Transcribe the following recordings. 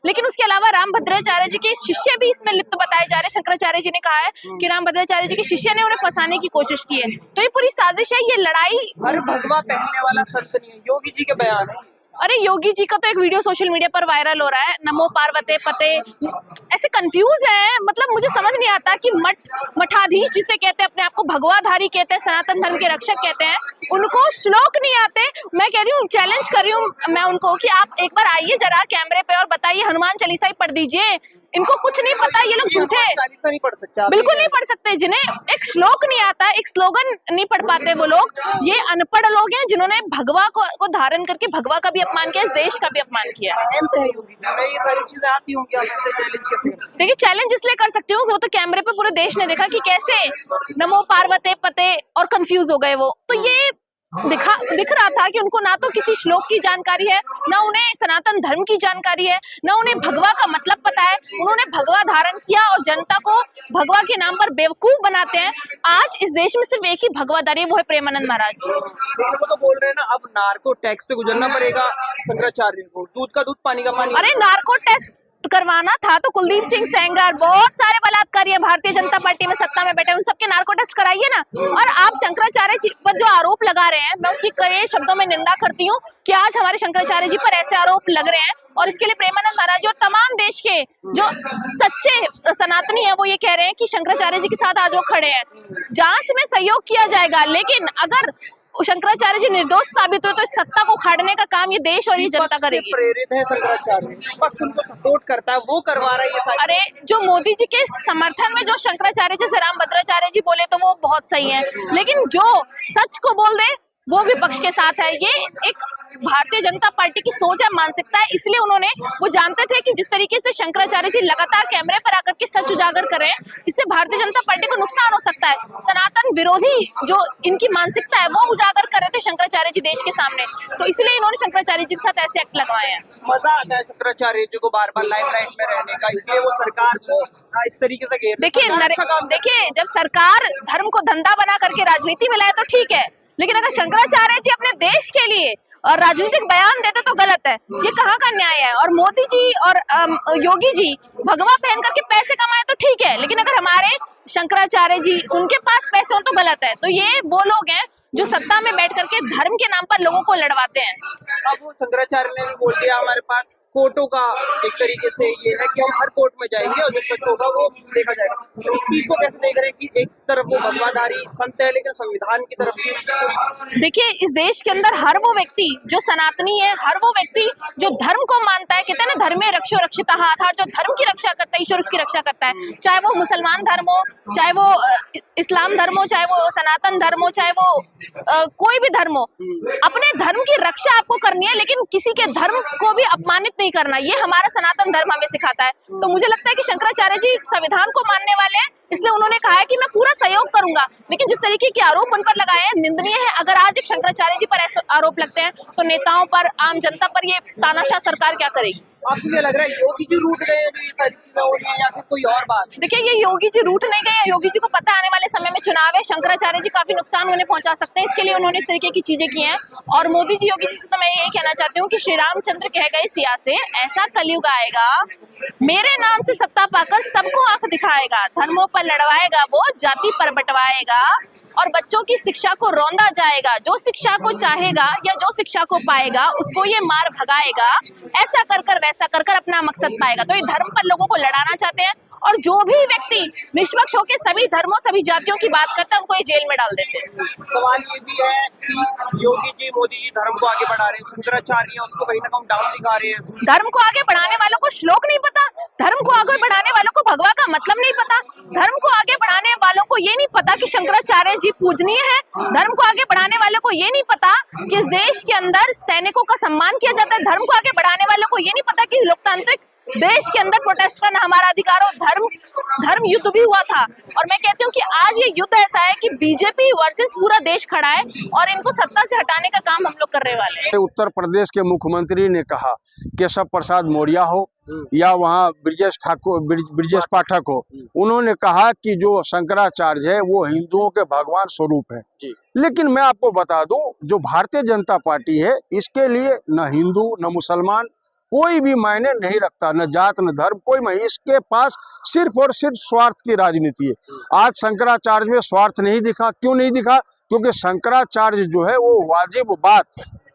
लेकिन उसके अलावा रामभद्राचार्य जी के शिष्य भी इसमें लिप्त बताए जा रहे हैं। शंकराचार्य जी ने कहा है कि रामभद्राचार्य जी के शिष्य ने उन्हें फंसाने की कोशिश की है। तो ये पूरी साजिश है, ये लड़ाई। हर भगवा पहनने वाला संत नहीं है, योगी जी के बयान है। अरे योगी जी का तो एक वीडियो सोशल मीडिया पर वायरल हो रहा है, नमो पार्वते पते, ऐसे कंफ्यूज है। मतलब मुझे समझ नहीं आता कि मठाधीश जिसे कहते हैं, अपने आप को भगवाधारी कहते हैं, सनातन धर्म के रक्षक कहते हैं, उनको श्लोक नहीं आते। मैं कह रही हूँ, चैलेंज कर रही हूँ मैं उनको कि आप एक बार आइए जरा कैमरे पे और बताइए, हनुमान चालीसा ही पढ़ दीजिए। इनको कुछ नहीं पता, ये लोग झूठे नहीं पढ़ सकते, बिल्कुल नहीं पढ़ सकते। जिन्हें एक श्लोक नहीं आता, एक स्लोगन नहीं पढ़ पाते वो लोग, ये अनपढ़ लोग हैं जिन्होंने भगवा को धारण करके भगवा का भी अपमान किया, देश का भी अपमान किया। ये सारी चीजें आती होंगी, आप ऐसे चैलेंज कैसे? देखिए चैलेंज इसलिए कर सकती हूँ, वो तो कैमरे पे पूरे देश ने देखा कि कैसे नमो पार्वते पते और कंफ्यूज हो गए वो। तो ये दिख रहा था कि उनको ना तो किसी श्लोक की जानकारी है, ना उन्हें सनातन धर्म की जानकारी है, ना उन्हें भगवा का मतलब पता है। उन्होंने भगवा धारण किया और जनता को भगवा के नाम पर बेवकूफ बनाते हैं। आज इस देश में सिर्फ एक ही भगवाधारी, वो है प्रेमानंद महाराज जी। वो तो बोल रहे हैं ना, अब नार्को टैक्स से गुजरना पड़ेगा शंकराचार्य को, दूध का दूध पानी का पानी। अरे नार्को टेस्ट करवाना था तो कुलदीप सिंह सेंगर, बहुत सारे बलात्कारी है भारतीय जनता पार्टी में सत्ता में बैठे, उन सबके नार्को टेस्ट कराइए ना। और आप शंकराचार्य जी पर जो आरोप लगा रहे हैं, मैं उसकी कड़े शब्दों में निंदा करती हूँ कि आज हमारे शंकराचार्य जी पर ऐसे आरोप लग रहे हैं। और इसके लिए प्रेमानंद महाराज जी और तमाम देश के जो सच्चे सनातनी है वो ये कह रहे हैं कि शंकराचार्य जी के साथ आज वो खड़े हैं। जांच में सहयोग किया जाएगा, लेकिन अगर शंकराचार्य जी निर्दोष साबित हुए तो इस सत्ता को उखाड़ने का काम ये देश और ये जनता करेगी। प्रेरित है शंकराचार्य, पक्ष उनको सपोर्ट करता है, वो करवा रहा है ये। अरे जो मोदी जी के समर्थन में जो शंकराचार्य जी से रामभद्राचार्य जी बोले तो वो बहुत सही है, लेकिन जो सच को बोल दे वो भी पक्ष के साथ है। ये एक भारतीय जनता पार्टी की सोच है, मानसिकता है। इसलिए उन्होंने, वो जानते थे कि जिस तरीके से शंकराचार्य जी लगातार कैमरे पर आकर के सच उजागर कर रहे हैं, इससे भारतीय जनता पार्टी को नुकसान हो सकता है। सनातन विरोधी जो इनकी मानसिकता है वो उजागर कर रहे थे शंकराचार्य जी देश के सामने, तो इसलिए इन्होंने शंकराचार्य जी के साथ ऐसे एक्ट लगवाए हैं। मजा आता है शंकराचार्य जी को बार बार लाइमलाइट में रहने का, इसलिए वो सरकार को इस तरीके से घेर। देखिए जब सरकार धर्म को धंधा बना करके राजनीति में लाए तो ठीक है, लेकिन अगर शंकराचार्य जी अपने देश के लिए और राजनीतिक बयान देते तो गलत है। ये कहाँ का न्याय है? और मोदी जी और योगी जी भगवा पहन करके पैसे कमाए तो ठीक है, लेकिन अगर हमारे शंकराचार्य जी उनके पास पैसे हो तो गलत है। तो ये वो लोग हैं जो सत्ता में बैठ करके धर्म के नाम पर लोगों को लड़वाते हैं। अब वो शंकराचार्य ने भी बोल दिया हमारे पास कोर्टों का एक तरीके से ये है कि हम हर कोर्ट में जाएंगे और जो सच होगा वो देखा जाएगा। तो इस चीज को कैसे देख रहे हैं कि एक तरफ वो भगवाधारी संत है लेकिन संविधान की तरफ भी? देखिए इस देश के अंदर हर वो व्यक्ति जो सनातनी है, हर वो व्यक्ति जो धर्म को मानता है, कहते हैं ना धर्मे रक्षो रक्षिता हाथ, जो धर्म की रक्षा करता है ईश्वर उसकी रक्षा करता है। चाहे वो मुसलमान धर्म हो, चाहे वो इस्लाम धर्म हो, चाहे वो सनातन धर्म हो, चाहे वो कोई भी धर्म हो, अपने धर्म की रक्षा आपको करनी है, लेकिन किसी के धर्म को भी अपमानित नहीं करना। ये हमारा सनातन धर्म हमें सिखाता है। तो मुझे लगता है कि शंकराचार्य जी संविधान को मानने वाले हैं, इसलिए उन्होंने कहा है कि मैं पूरा सहयोग करूंगा। लेकिन जिस तरीके के आरोप उन पर लगाए हैं निंदनीय है। अगर आज एक शंकराचार्य जी पर ऐसे आरोप लगते हैं तो नेताओं पर, आम जनता पर ये तानाशाह सरकार क्या करेगी? आपको क्या लग रहा है योगी जी रूठ गए हैं जो ये सारी चीजें हो रही हैं, या फिर कोई और बात? देखिए ये योगी जी रूठ नहीं गए, योगी जी को पता है आने वाले समय में चुनाव है, शंकराचार्य जी काफी नुकसान उन्हें पहुंचा सकते हैं, इसके लिए उन्होंने इस तरीके की चीजें की हैं। और मोदी जी योगी जी से तो मैं यही कहना चाहती हूँ कि श्री रामचंद्र कह गए सिया से, ऐसा कलयुग आएगा मेरे नाम से सत्ता पाकर सबको आंख दिखाएगा, धर्मों पर लड़वाएगा वो, जाति पर बंटवाएगा और बच्चों की शिक्षा को रौंदा जाएगा। जो शिक्षा को चाहेगा या जो शिक्षा को पाएगा उसको ये मार भगाएगा। ऐसा कर कर वैसा कर कर अपना मकसद पाएगा। तो ये धर्म पर लोगों को लड़ाना चाहते हैं और जो भी व्यक्ति निष्पक्ष होकर सभी धर्मों सभी जातियों की बात करता है उनको ये जेल में डाल देते हैं। सवाल ये भी है कि योगी जी मोदी जी धर्म को आगे बढ़ा रहे हैं, शंकराचार्य उसको कहीं ना कहीं डाउन दिखा रहे हैं। धर्म को आगे बढ़ाने वालों को श्लोक नहीं पता, धर्म को आगे बढ़ाने वालों को भगवा का मतलब नहीं पता, धर्म को आगे बढ़ाने वालों को ये नहीं पता कि शंकराचार्य जी पूजनीय है, धर्म को आगे बढ़ाने वालों को ये नहीं पता कि इस देश के अंदर सैनिकों का सम्मान किया जाता है, धर्म को आगे बढ़ाने वालों को ये नहीं पता कि लोकतांत्रिक देश के अंदर प्रोटेस्ट करना हमारा अधिकार हो। धर्म युद्ध भी हुआ था और मैं कहती हूँ कि आज ये युद्ध ऐसा है कि बीजेपी वर्सेस पूरा देश खड़ा है और इनको सत्ता से हटाने का काम हम लोग करने वाले हैं। उत्तर प्रदेश के मुख्यमंत्री ने कहा केशव प्रसाद मौर्य हो या वहाँ ब्रजेश पाठक हो, उन्होंने कहा कि जो शंकराचार्य है वो हिंदुओं के भगवान स्वरूप है। लेकिन मैं आपको बता दूं जो भारतीय जनता पार्टी है इसके लिए न हिंदू न मुसलमान कोई भी मायने नहीं रखता, न जात न धर्म, कोई मायने। इसके पास सिर्फ और सिर्फ स्वार्थ की राजनीति है। आज शंकराचार्य में स्वार्थ नहीं दिखा। क्यों नहीं दिखा? क्योंकि शंकराचार्य जो है वो वाजिब बात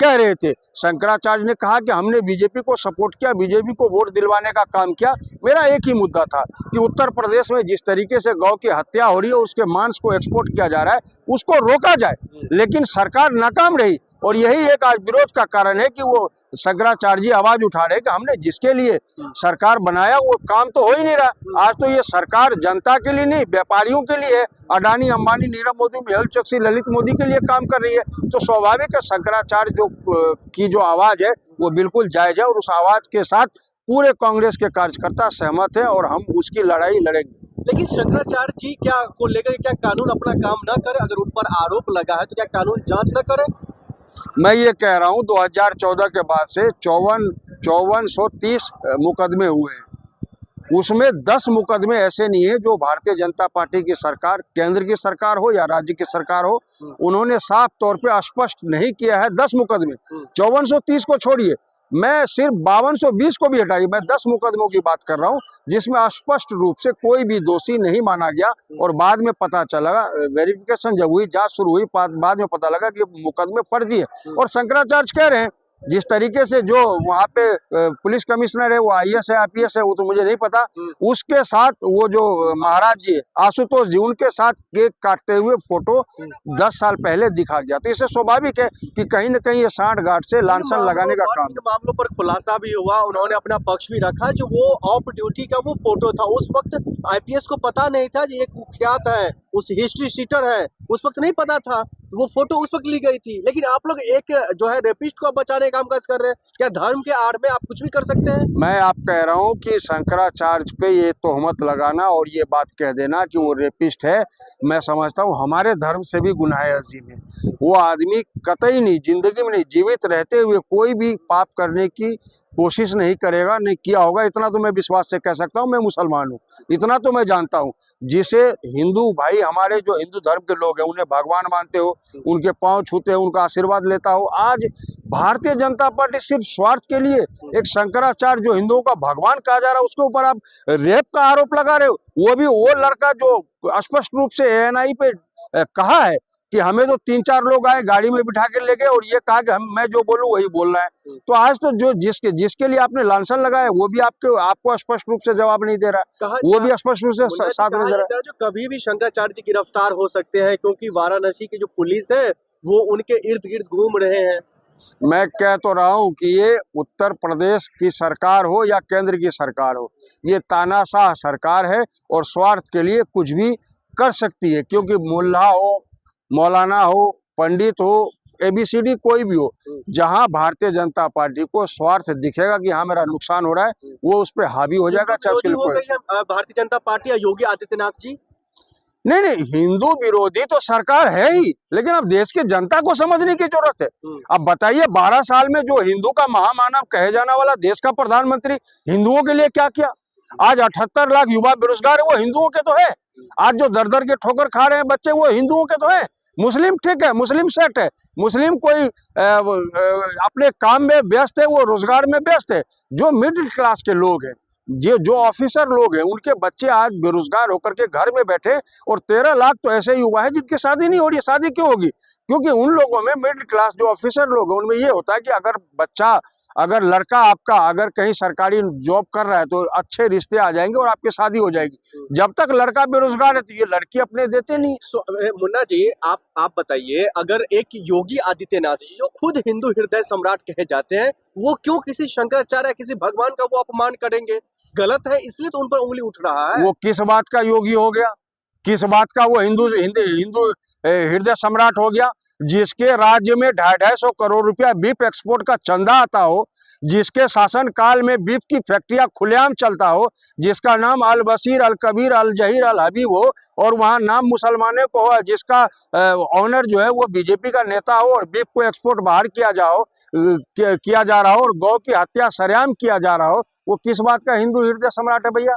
कह रहे थे। शंकराचार्य ने कहा कि हमने बीजेपी को सपोर्ट किया, बीजेपी को वोट दिलवाने का काम किया। मेरा एक ही मुद्दा था कि उत्तर प्रदेश में जिस तरीके से गौ की हत्या हो रही है, उसके मांस को एक्सपोर्ट किया जा रहा है, उसको रोका जाए। लेकिन सरकार नाकाम रही, और यही एक आज विरोध का कारण है कि वो शंकराचार्य जी आवाज उठा रहे कि हमने जिसके लिए सरकार बनाया वो काम तो हो ही नहीं रहा। आज तो ये सरकार जनता के लिए नहीं, व्यापारियों के लिए है। अडानी, अंबानी, नीरव मोदी, मेहुल चोकसी, ललित मोदी के लिए काम कर रही है। तो स्वाभाविक है शंकराचार्य की जो आवाज है वो बिल्कुल जायज है, और उस आवाज के साथ पूरे कांग्रेस के कार्यकर्ता सहमत है, और हम उसकी लड़ाई लड़ेंगे। लेकिन शंकराचार्य जी को लेकर क्या कानून अपना काम न करे? अगर उन पर आरोप लगा है तो क्या कानून जांच न करे? मैं ये कह रहा हूँ 2014 के बाद से 5430 मुकदमे हुए हैं। उसमें 10 मुकदमे ऐसे नहीं है जो भारतीय जनता पार्टी की सरकार, केंद्र की सरकार हो या राज्य की सरकार हो, उन्होंने साफ तौर पे स्पष्ट नहीं किया है। 10 मुकदमे, 5430 को छोड़िए, मैं सिर्फ 5220 को भी हटाइए, मैं 10 मुकदमों की बात कर रहा हूं जिसमें स्पष्ट रूप से कोई भी दोषी नहीं माना गया। और बाद में पता चला, वेरिफिकेशन जब हुई, जांच शुरू हुई, बाद में पता लगा कि मुकदमे फर्जी है। और शंकराचार्य कह रहे हैं जिस तरीके से जो वहाँ पे पुलिस कमिश्नर है वो IAS है, IPS है, वो तो मुझे नहीं पता, उसके साथ वो जो महाराज जी आशुतोष जी, उनके साथ केक काटते हुए फोटो 10 साल पहले दिखा गया। तो इससे स्वाभाविक है कि कहीं न कहीं ये सांठ गांठ से लांछन लगाने का काम। इन मामलों पर खुलासा भी हुआ, उन्होंने अपना पक्ष भी रखा। जो वो ऑफ ड्यूटी का वो फोटो था, उस वक्त IPS को पता नहीं था ये कुख्यात है, उस हिस्ट्री शीटर है, उस वक्त नहीं पता था। वो फोटो उस वक्त ली गई थी। लेकिन आप लोग एक जो है रेपिस्ट को बचाने का कामकाज कर रहे हैं। क्या धर्म के आड़ में आप कुछ भी कर सकते हैं? मैं आप कह रहा हूं कि शंकराचार्य पे ये तोहमत लगाना और ये बात कह देना कि वो रेपिस्ट है, मैं समझता हूं हमारे धर्म से भी गुनाह अजीम है। वो आदमी कतई नहीं, जिंदगी में नहीं, जीवित रहते हुए कोई भी पाप करने की कोशिश नहीं करेगा, नहीं किया होगा। इतना तो मैं विश्वास से कह सकता हूं, मैं मुसलमान हूं, इतना तो मैं जानता हूं। जिसे हिंदू भाई, हमारे जो हिंदू धर्म के लोग हैं, उन्हें भगवान मानते हो, उनके पांव छूते हो, उनका आशीर्वाद लेता हो। आज भारतीय जनता पार्टी सिर्फ स्वार्थ के लिए एक शंकराचार्य जो हिंदुओं का भगवान कहा जा रहा है, उसके ऊपर आप रेप का आरोप लगा रहे हो। वो भी वो लड़का जो स्पष्ट रूप से ANI पे कहा है कि हमें तो 3-4 लोग आए, गाड़ी में बिठा के ले गए, और ये कहा कि मैं जो बोलूं वही बोल रहा है। तो आज तो जो जिसके लिए आपने लांछन लगाया वो भी आपको स्पष्ट रूप से जवाब नहीं दे रहा है, वो भी स्पष्ट रूप से साथ नहीं दे रहा है। जो कभी भी शंकराचार्य जी गिरफ्तार हो सकते हैं, क्योंकि वाराणसी की जो पुलिस है वो उनके इर्द गिर्द घूम रहे हैं। मैं कह तो रहा हूं कि ये उत्तर प्रदेश की सरकार हो या केंद्र की सरकार हो, ये तानाशाह सरकार है और स्वार्थ के लिए कुछ भी कर सकती है। क्योंकि मुल्ला हो, मौलाना हो, पंडित हो, ABCD कोई भी हो, जहां भारतीय जनता पार्टी को स्वार्थ दिखेगा कि हाँ मेरा नुकसान हो रहा है, वो उस पर हावी हो जाएगा। भारतीय जनता पार्टी या योगी आदित्यनाथ जी? नहीं, हिंदू विरोधी तो सरकार है ही, लेकिन अब देश की जनता को समझने की जरूरत है। अब बताइए 12 साल में जो हिंदू का महामानव कहे जाने वाला देश का प्रधानमंत्री हिंदुओं के लिए क्या किया? आज 78 लाख युवा बेरोजगार है, वो हिंदुओं के तो है। आज जो दर दर के ठोकर खा रहे हैं बच्चे, वो हिंदुओं के तो है। मुस्लिम ठीक है, मुस्लिम सेट है, मुस्लिम कोई अपने काम में व्यस्त है, वो रोजगार में व्यस्त है। जो मिडिल क्लास के लोग हैं, जो ऑफिसर लोग हैं, उनके बच्चे आज बेरोजगार होकर के घर में बैठे, और 13 लाख तो ऐसे युवा है जिनकी शादी नहीं हो रही। शादी क्यों होगी? क्योंकि उन लोगों में, मिडिल क्लास जो ऑफिसर लोग हैं, उनमें ये होता है कि अगर लड़का आपका अगर कहीं सरकारी जॉब कर रहा है तो अच्छे रिश्ते आ जाएंगे और आपकी शादी हो जाएगी। जब तक लड़का बेरोजगार है तो ये लड़की अपने देते नहीं। मुन्ना जी, आप बताइए, अगर एक योगी आदित्यनाथ जी जो खुद हिंदू हृदय सम्राट कहे जाते हैं, वो क्यों किसी शंकराचार्य, किसी भगवान का वो अपमान करेंगे? गलत है, इसलिए तो उन पर उंगली उठ रहा है। वो किस बात का योगी हो गया? किस बात का वो हिंदू हृदय सम्राट हो गया? जिसके राज्य में 250 करोड़ रुपया बीफ एक्सपोर्ट का चंदा आता हो, जिसके शासन काल में बीफ की फैक्ट्रियां खुलेआम चलता हो, जिसका नाम अल बशीर, अल कबीर, अल जहीर, अल हबीब हो, और वहां नाम मुसलमानों को हो, जिसका ऑनर जो है वो बीजेपी का नेता हो, और बीफ को एक्सपोर्ट बाहर किया जा रहा हो, और गौ की हत्या सरेआम किया जा रहा हो, वो किस बात का हिंदू हृदय सम्राट है भैया?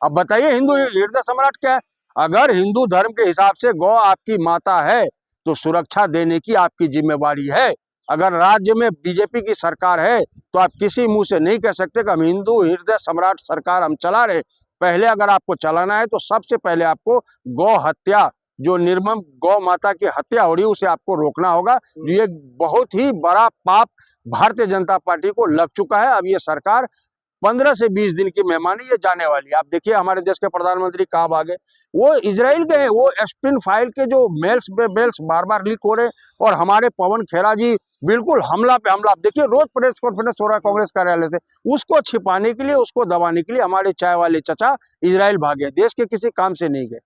अब बताइए हिंदू हृदय सम्राट क्या है? अगर हिंदू धर्म के हिसाब से गौ आपकी माता है तो सुरक्षा देने की आपकी जिम्मेवारी है। अगर राज्य में बीजेपी की सरकार है तो आप किसी मुंह से नहीं कह सकते कि हम हिंदू हृदय सम्राट सरकार हम चला रहे। पहले अगर आपको चलाना है तो सबसे पहले आपको गौ हत्या, जो निर्मम गौ माता की हत्या हो रही है, उसे आपको रोकना होगा। जो एक बहुत ही बड़ा पाप भारतीय जनता पार्टी को लग चुका है। अब ये सरकार 15 से 20 दिन की मेहमानी ये जाने वाली है। आप देखिए हमारे देश के प्रधानमंत्री कहाँ भागे, वो इजराइल गए। वो एस्प्रिन फाइल के जो मेल्स पे मेल्स बार बार लीक हो रहे, और हमारे पवन खेरा जी बिल्कुल हमला पे हमला। आप देखिए रोज प्रेस कॉन्फ्रेंस हो रहा है कांग्रेस कार्यालय से, उसको छिपाने के लिए, उसको दबाने के लिए हमारे चाय वाले चचा इजराइल भागे, देश के किसी काम से नहीं गए।